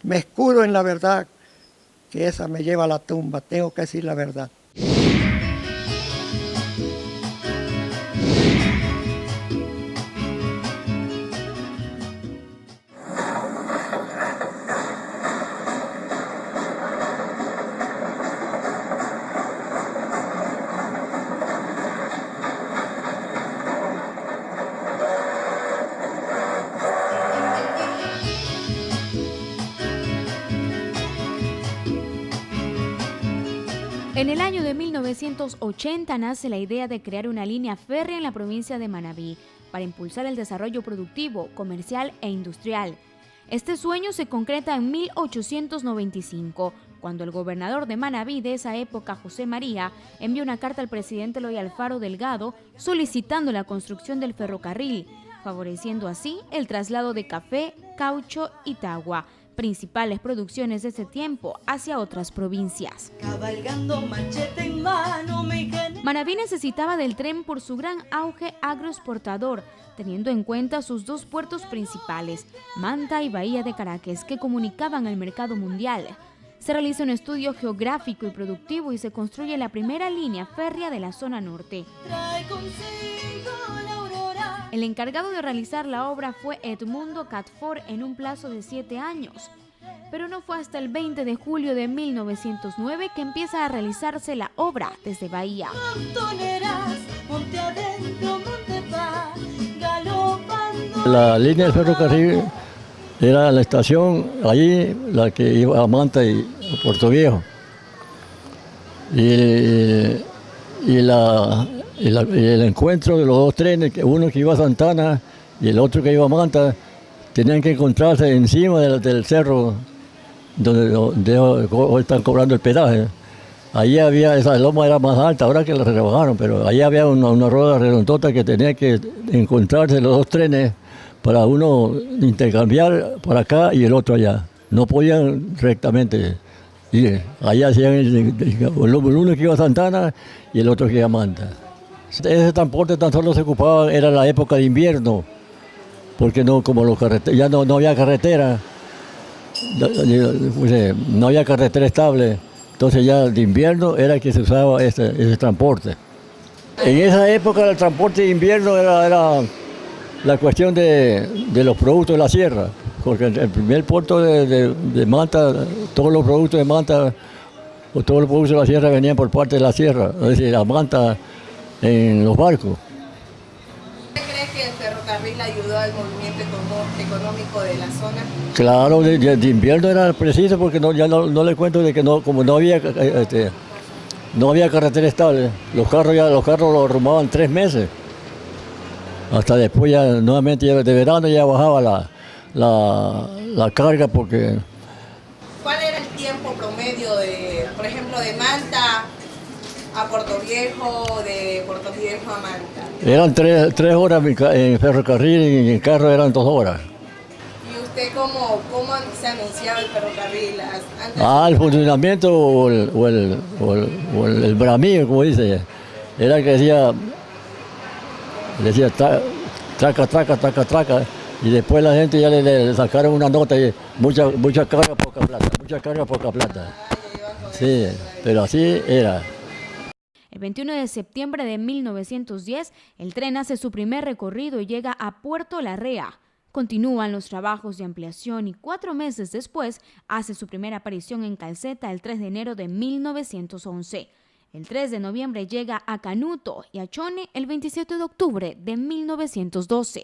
me escudo en la verdad, que esa me lleva a la tumba, tengo que decir la verdad. En el año de 1980 nace la idea de crear una línea férrea en la provincia de Manabí para impulsar el desarrollo productivo, comercial e industrial. Este sueño se concreta en 1895, cuando el gobernador de Manabí de esa época, José María, envió una carta al presidente Eloy Alfaro Delgado solicitando la construcción del ferrocarril, favoreciendo así el traslado de café, caucho y tagua, principales producciones de ese tiempo, hacia otras provincias. Manabí necesitaba del tren por su gran auge agroexportador, teniendo en cuenta sus dos puertos principales, Manta y Bahía de Caracas, que comunicaban al mercado mundial. Se realiza un estudio geográfico y productivo y se construye la primera línea férrea de la zona norte. El encargado de realizar la obra fue Edmundo Catford en un plazo de 7 años. Pero no fue hasta el 20 de julio de 1909 que empieza a realizarse la obra desde Bahía. La línea del ferrocarril era la estación allí, la que iba a Manta y a Puerto Viejo. Y el encuentro de los dos trenes, uno que iba a Santana y el otro que iba a Manta, tenían que encontrarse encima del cerro donde hoy están cobrando el peaje. Allí había, esa loma era más alta, ahora que la rebajaron, pero allí había una rueda redondota que tenía que encontrarse los dos trenes para uno intercambiar por acá y el otro allá. No podían rectamente ir. Allá hacían uno que iba a Santana y el otro que iba a Manta. Ese transporte tan solo se ocupaba, era la época de invierno, porque no, como ya no había carretera, no había carretera estable, entonces ya de invierno era que se usaba ese transporte. En esa época el transporte de invierno era la cuestión de los productos de la sierra, porque el primer puerto de Manta, todos los productos de Manta, o todos los productos de la sierra venían por parte de la sierra, es decir, la Manta en los barcos. ¿Usted cree que el ferrocarril ayudó al movimiento económico de la zona? Claro, de invierno era preciso porque ya no le cuento de que como no había carretera estable, los carros los arrumaban 3 meses. Hasta después ya nuevamente de verano ya bajaba la carga porque... ¿Cuál era el tiempo promedio por ejemplo, de Manta a Puerto Viejo, de Puerto Viejo a Manta? Eran 3 horas en ferrocarril y en carro eran 2 horas. ¿Y usted cómo se anunciaba el ferrocarril? El funcionamiento o el bramillo, como dice, era que decía traca, traca, traca, traca, y después la gente ya le sacaron una nota y mucha carga, poca plata, mucha carga, poca plata. Sí, pero así era. El 21 de septiembre de 1910, el tren hace su primer recorrido y llega a Puerto Larrea. Continúan los trabajos de ampliación y 4 meses después hace su primera aparición en Calceta el 3 de enero de 1911. El 3 de noviembre llega a Canuto y a Chone el 27 de octubre de 1912.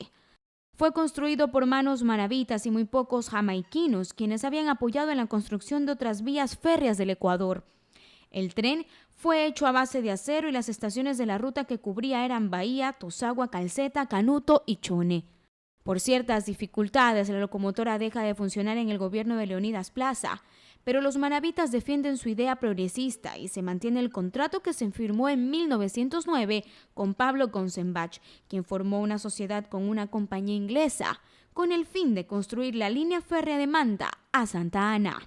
Fue construido por manos manabitas y muy pocos jamaiquinos, quienes habían apoyado en la construcción de otras vías férreas del Ecuador. El tren fue hecho a base de acero y las estaciones de la ruta que cubría eran Bahía, Tosagua, Calceta, Canuto y Chone. Por ciertas dificultades, la locomotora deja de funcionar en el gobierno de Leonidas Plaza, pero los manabitas defienden su idea progresista y se mantiene el contrato que se firmó en 1909 con Pablo Gonzenbach, quien formó una sociedad con una compañía inglesa, con el fin de construir la línea férrea de Manta a Santa Ana.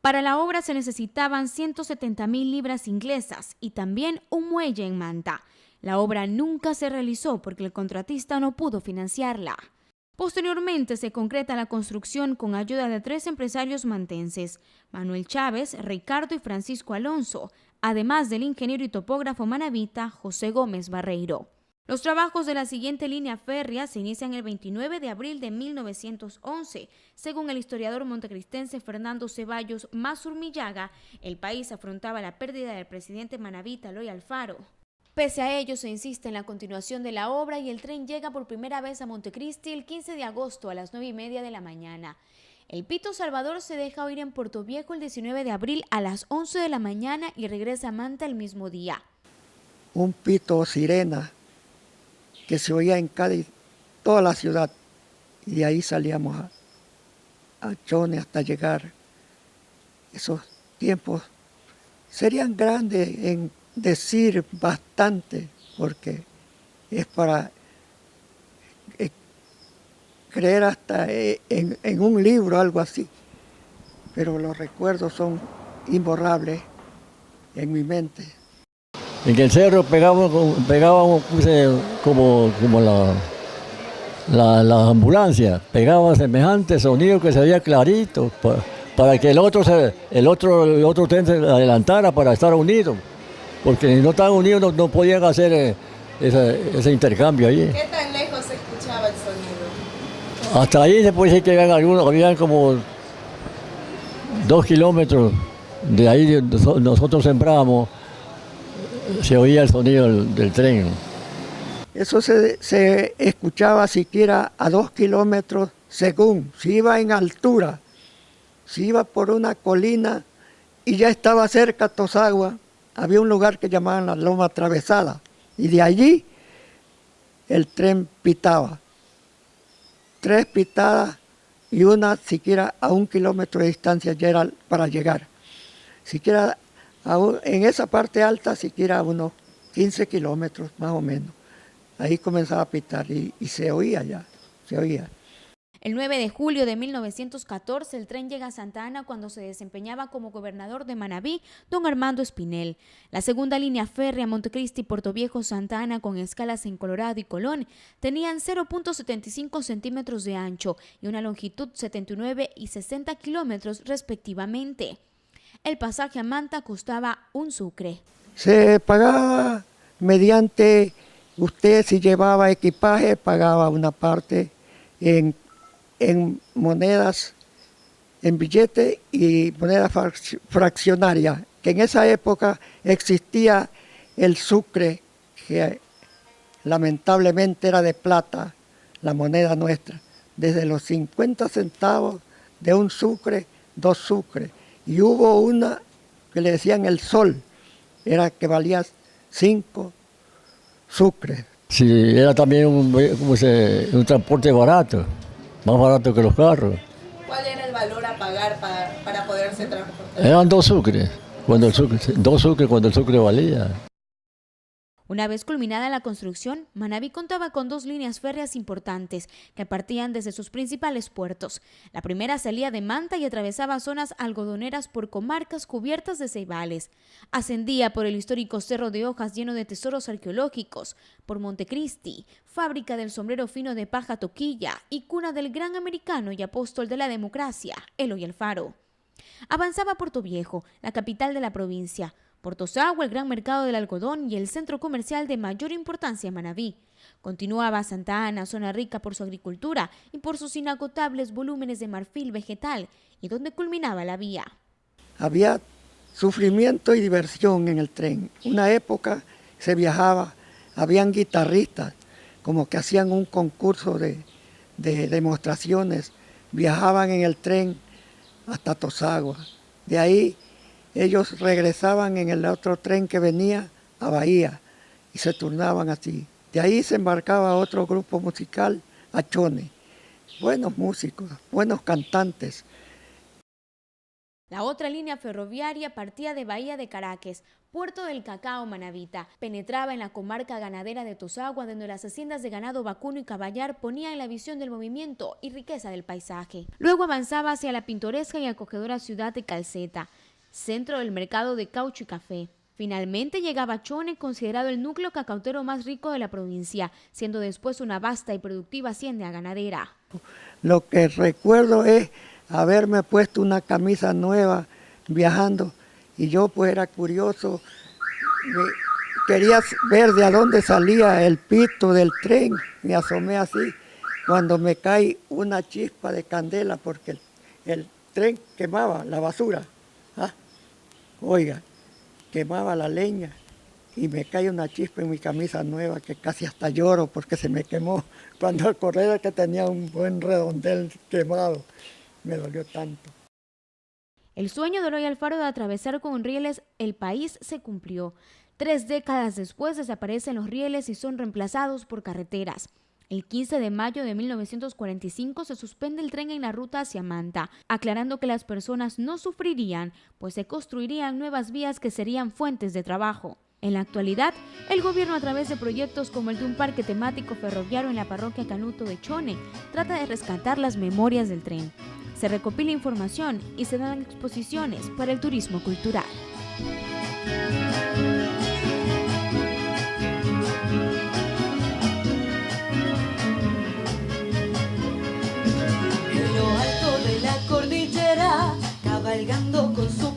Para la obra se necesitaban 170,000 libras inglesas y también un muelle en Manta. La obra nunca se realizó porque el contratista no pudo financiarla. Posteriormente se concreta la construcción con ayuda de 3 empresarios mantenses, Manuel Chávez, Ricardo y Francisco Alonso, además del ingeniero y topógrafo manabita José Gómez Barreiro. Los trabajos de la siguiente línea férrea se inician el 29 de abril de 1911. Según el historiador montecristense Fernando Ceballos Mazurmillaga, el país afrontaba la pérdida del presidente manabita Eloy Alfaro. Pese a ello, se insiste en la continuación de la obra y el tren llega por primera vez a Montecristi el 15 de agosto a las 9:30 de la mañana. El Pito Salvador se deja oír en Puerto Viejo el 19 de abril a las 11 de la mañana y regresa a Manta el mismo día. Un pito o sirena que se oía en Cádiz, toda la ciudad, y de ahí salíamos a Chone hasta llegar. Esos tiempos serían grandes en decir bastante, porque es para creer hasta en un libro, algo así. Pero los recuerdos son imborrables en mi mente. En el cerro pegábamos como la ambulancia, pegaba semejante sonido que se veía clarito para que el otro tren se adelantara para estar unido, porque si no estaban unidos no podían hacer ese intercambio ahí. ¿Qué tan lejos se escuchaba el sonido? Hasta ahí se puede decir que habían como 2 kilómetros de ahí nosotros sembrábamos. Se oía el sonido del tren. Eso se escuchaba siquiera a 2 kilómetros según, si iba en altura, si iba por una colina y ya estaba cerca Tosagua, había un lugar que llamaban la Loma Atravesada y de allí el tren pitaba. 3 pitadas y una siquiera a 1 kilómetro de distancia ya era para llegar. Siquiera en esa parte alta, siquiera unos 15 kilómetros más o menos. Ahí comenzaba a pitar y se oía ya, se oía. El 9 de julio de 1914 el tren llega a Santa Ana cuando se desempeñaba como gobernador de Manabí don Armando Espinel. La segunda línea férrea Montecristi-Puerto Viejo-Santa Ana con escalas en Colorado y Colón tenían 0.75 centímetros de ancho y una longitud 79 y 60 kilómetros respectivamente. El pasaje a Manta costaba 1 sucre. Se pagaba mediante, usted si llevaba equipaje, pagaba una parte en monedas, en billete y moneda fraccionaria, que en esa época existía el sucre, que lamentablemente era de plata, la moneda nuestra, desde los 50 centavos de 1 sucre, 2 sucres. Y hubo una que le decían el sol, era que valía 5 sucres. Sí, era también un transporte barato, más barato que los carros. ¿Cuál era el valor a pagar para poderse transportar? Eran 2 sucres, 2 sucres cuando el sucre valía. Una vez culminada la construcción, Manabí contaba con 2 líneas férreas importantes que partían desde sus principales puertos. La primera salía de Manta y atravesaba zonas algodoneras por comarcas cubiertas de ceibales. Ascendía por el histórico Cerro de Hojas lleno de tesoros arqueológicos, por Montecristi, fábrica del sombrero fino de paja Toquilla y cuna del gran americano y apóstol de la democracia, Eloy Alfaro. Avanzaba a Puerto Viejo, la capital de la provincia, por Tosagua, el gran mercado del algodón y el centro comercial de mayor importancia en Manabí. Continuaba Santa Ana, zona rica por su agricultura y por sus inagotables volúmenes de marfil vegetal, y donde culminaba la vía. Había sufrimiento y diversión en el tren. Una época se viajaba, habían guitarristas, como que hacían un concurso de demostraciones, viajaban en el tren hasta Tosagua. De ahí ellos regresaban en el otro tren que venía a Bahía y se turnaban así. De ahí se embarcaba otro grupo musical a Chone. Buenos músicos, buenos cantantes. La otra línea ferroviaria partía de Bahía de Caracas, Puerto del Cacao Manabita. Penetraba en la comarca ganadera de Tosagua, donde las haciendas de ganado vacuno y caballar ponían la visión del movimiento y riqueza del paisaje. Luego avanzaba hacia la pintoresca y acogedora ciudad de Calceta, centro del mercado de caucho y café. Finalmente llegaba Chone, considerado el núcleo cacautero más rico de la provincia, siendo después una vasta y productiva hacienda ganadera. Lo que recuerdo es haberme puesto una camisa nueva viajando y yo pues era curioso, quería ver de a dónde salía el pito del tren, me asomé así, cuando me cae una chispa de candela porque el tren quemaba la basura, oiga, quemaba la leña y me cae una chispa en mi camisa nueva que casi hasta lloro porque se me quemó. Cuando acordé que tenía un buen redondel quemado, me dolió tanto. El sueño de Eloy Alfaro de atravesar con rieles el país se cumplió. 3 décadas después desaparecen los rieles y son reemplazados por carreteras. El 15 de mayo de 1945 se suspende el tren en la ruta hacia Manta, aclarando que las personas no sufrirían, pues se construirían nuevas vías que serían fuentes de trabajo. En la actualidad, el gobierno a través de proyectos como el de un parque temático ferroviario en la parroquia Canuto de Chone, trata de rescatar las memorias del tren. Se recopila información y se dan exposiciones para el turismo cultural. En lo alto de la cordillera, cabalgando con su